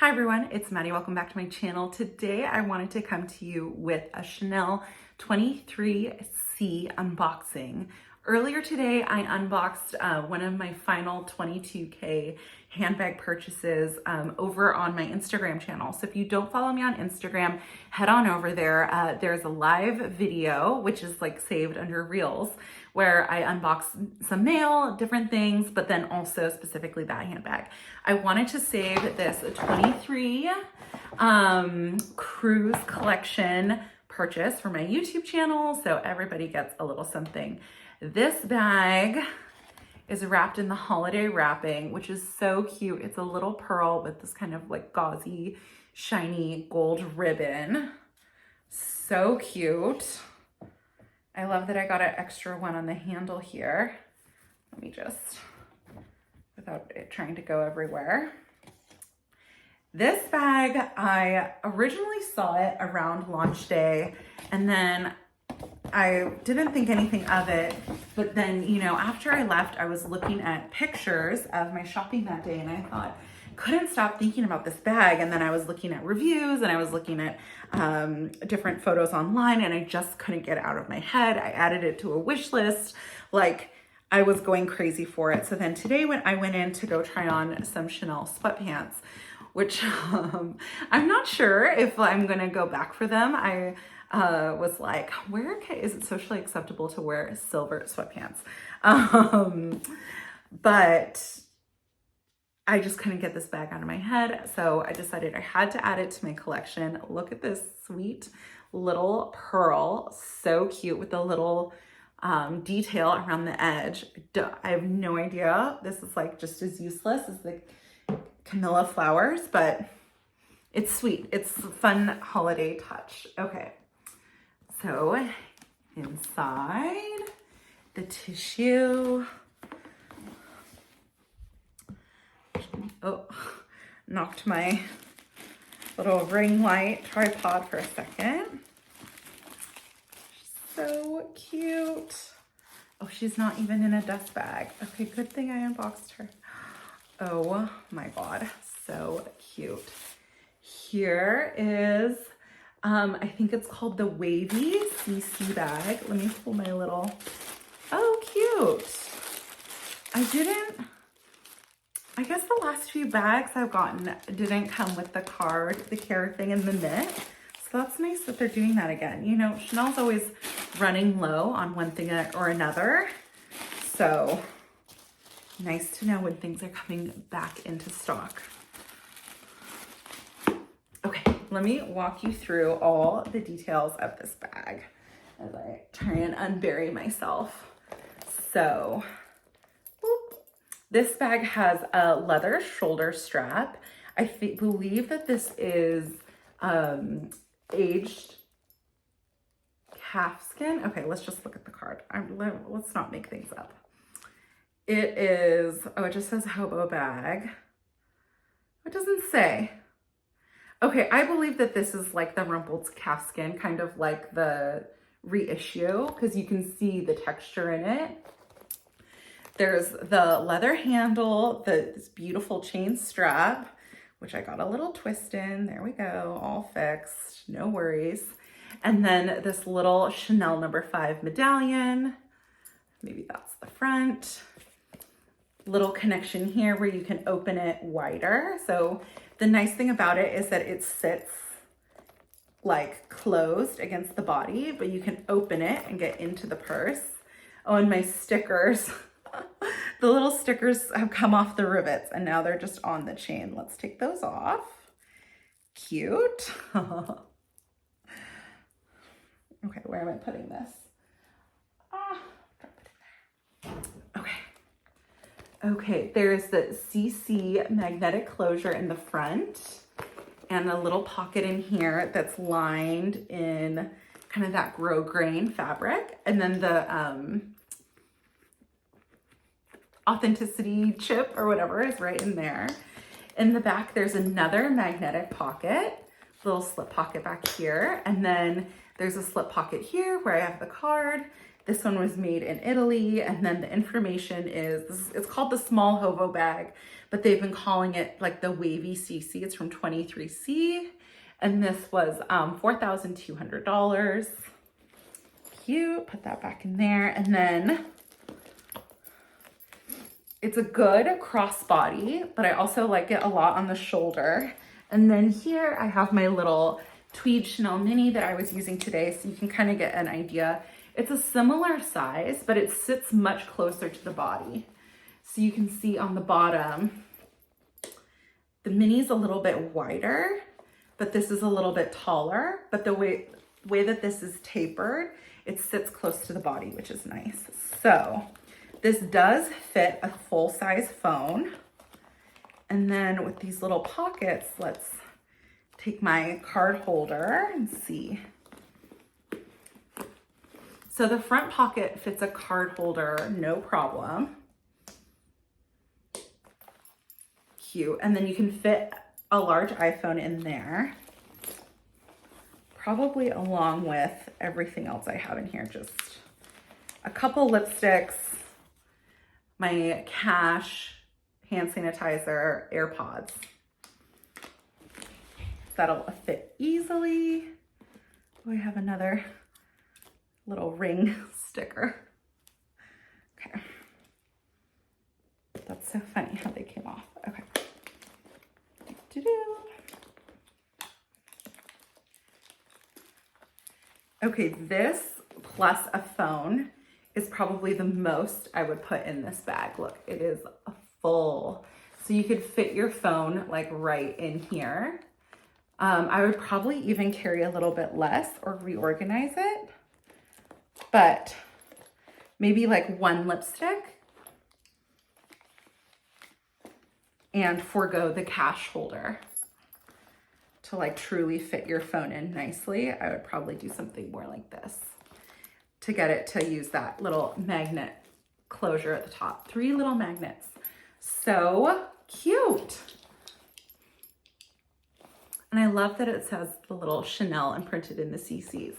Hi everyone, it's Maddie. Welcome back to my channel. Today I wanted to come to you with a Chanel 23C unboxing. Earlier today I unboxed one of my final 22K handbag purchases over on my Instagram channel. So if you don't follow me on Instagram, head on over there. There's a live video, which is like saved under Reels, where I unbox some mail, different things, but then also specifically that handbag. I wanted to save this 23 cruise collection purchase for my YouTube channel, so everybody gets a little something. This bag is wrapped in the holiday wrapping, which is so cute. It's a little pearl with this kind of like gauzy, shiny gold ribbon. So cute. I love that I got an extra one on the handle here. Let me just, without it trying to go everywhere. This bag, I originally saw it around launch day, and then I didn't think anything of it, but then, you know, after I left, I was looking at pictures of my shopping that day, and I thought, couldn't stop thinking about this bag. And then I was looking at reviews, and I was looking at different photos online, and I just couldn't get it out of my head. I added it to a wish list. Like, I was going crazy for it. So then today when I went in to go try on some Chanel sweatpants, which I'm not sure if I'm gonna go back for them. I was like, is it socially acceptable to wear silver sweatpants? But I just couldn't get this bag out of my head. So I decided I had to add it to my collection. Look at this sweet little pearl. So cute with the little detail around the edge. I have no idea. This is like just as useless as the Camilla flowers, but it's sweet. It's a fun holiday touch. Okay. So inside the tissue, oh, knocked my little ring light tripod for a second. So cute. Oh, she's not even in a dust bag. Okay, good thing I unboxed her. Oh my God, so cute. Here is, I think it's called the Wavy CC bag. Let me pull my little, oh cute. I guess the last few bags I've gotten didn't come with the card, the care thing, and the knit. So that's nice that they're doing that again. You know, Chanel's always running low on one thing or another. So nice to know when things are coming back into stock. Okay, let me walk you through all the details of this bag as I try and unbury myself. So, this bag has a leather shoulder strap. I believe that this is aged calfskin. Okay, let's just look at the card. Let's not make things up. It is, oh, it just says hobo bag. It doesn't say. Okay, I believe that this is like the rumpled calfskin, kind of like the reissue, because you can see the texture in it. There's the leather handle, this beautiful chain strap, which I got a little twist in. There we go, all fixed, no worries. And then this little Chanel No. 5 medallion. Maybe that's the front. Little connection here where you can open it wider. So the nice thing about it is that it sits like closed against the body, but you can open it and get into the purse. Oh, and my stickers. The little stickers have come off the rivets and now they're just on the chain. Let's take those off. Cute. Okay, where am I putting this? Drop it in there. Okay, there's the CC magnetic closure in the front and a little pocket in here that's lined in kind of that grosgrain fabric. And then the authenticity chip or whatever is right in there. In the back, there's another magnetic pocket, little slip pocket back here. And then there's a slip pocket here where I have the card. This one was made in Italy, and then the information is, it's called the small hobo bag, but they've been calling it like the wavy CC. It's from 23C, and this was $4,200. Cute, put that back in there. And then it's a good crossbody, but I also like it a lot on the shoulder. And then here I have my little tweed Chanel mini that I was using today, so you can kind of get an idea. It's a similar size, but it sits much closer to the body. So you can see on the bottom, the mini is a little bit wider, but this is a little bit taller. But the way that this is tapered, it sits close to the body, which is nice. So this does fit a full-size phone. And then with these little pockets, let's take my card holder and see. So the front pocket fits a card holder, no problem. Cute. And then you can fit a large iPhone in there, probably along with everything else I have in here. Just a couple lipsticks, my cash, hand sanitizer, AirPods. That'll fit easily. Oh, I have another little ring sticker. Okay. That's so funny how they came off. Okay. Okay, this plus a phone is probably the most I would put in this bag. Look, it is full. So you could fit your phone like right in here. I would probably even carry a little bit less or reorganize it, but maybe like one lipstick and forego the cash holder to like truly fit your phone in nicely. I would probably do something more like this to get it to use that little magnet closure at the top. 3 little magnets. So cute. And I love that it says the little Chanel imprinted in the CCs.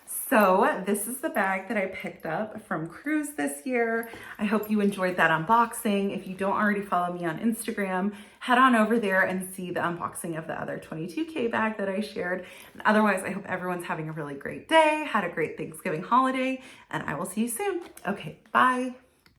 So this is the bag that I picked up from Cruise this year. I hope you enjoyed that unboxing. If you don't already follow me on Instagram, head on over there and see the unboxing of the other 22K bag that I shared. And otherwise, I hope everyone's having a really great day, had a great Thanksgiving holiday, and I will see you soon. Okay, bye.